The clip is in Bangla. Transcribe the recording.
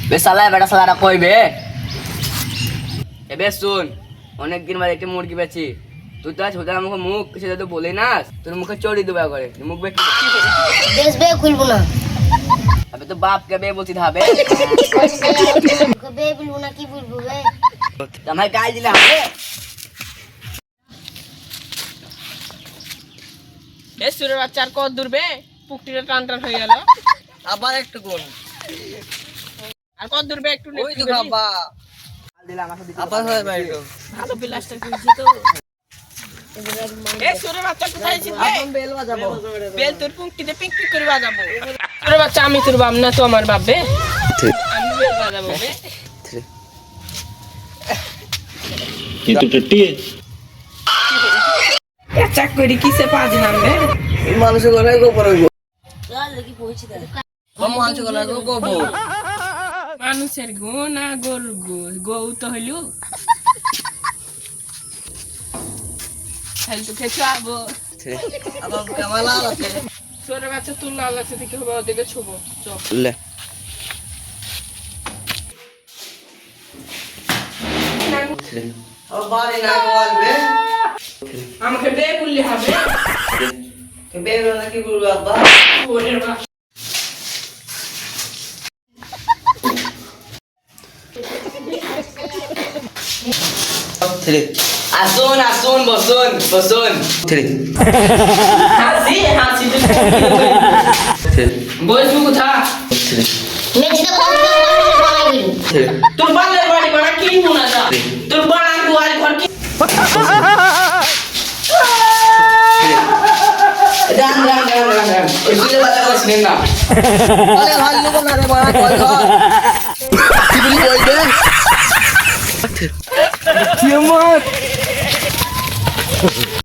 বে শালা বেটা শালারা কইবে এবে শুন অনেকদিন বাদে একটা মুরগি বেচি তুই তো ছোটা মুখে মুখ সেটা তো বলি না তোর মুখে চড়ি দেবা করে মুখ বে বেশ বে খুলবো না আবে তো বাপ কে বে বলতি হবে বে বলবো না কি বলবো বে আমার গাল দিলে হবে এ সুরে বাচ্চার কত দূর বে পুকটিটা টান টান হয়ে গেল আবার একটু কোন আর কত দূর বে একটু ওই তো বাবা আবার হয় ভাই তো ভালো বিলাসটা কইছি তো এ সুরে বাচ্চা কোথায় ছিল বে এখন বেল বাজাবো বেল তোর পুকটিতে পিক পিক করে বাজাবো সুরে বাচ্চা আমি তোর বাপ না তো আমার বাপ বে আমি বেল বাজাবো বে কিন্তু টটি চাক করি কিসে পাজ নামবে মানুষ গলায় গোবর হইব চল দেখি পৌঁছে দে মানুষ গলায় গোবর মানুষের গো না গরু গো গৌ তো হইল হেল তো খেছো আবো আবার কামালা আছে সুরে বাচ্চা তুল লাল আছে দেখে হবে ওদিকে ছুবো চল লে আবার বাড়ি না বলবে আমাকে বে বললি হবে বেল না কি বলবো আব্বা ওরে বাপ আসুন আসুন বসুন বসুন হাসি হাসি বলছু কোথা মেজিটা কোন বানাই গেল তোর বালের বাড়ি বাড়া কি মনে না তোর বাড়া দুয়ার ঘর কি run run run run run ওই দুটো কথা বলছিলেন না আরে ভাই লোক না রে বাড়া কই ঘর কি বলি কইবে কিয়ামত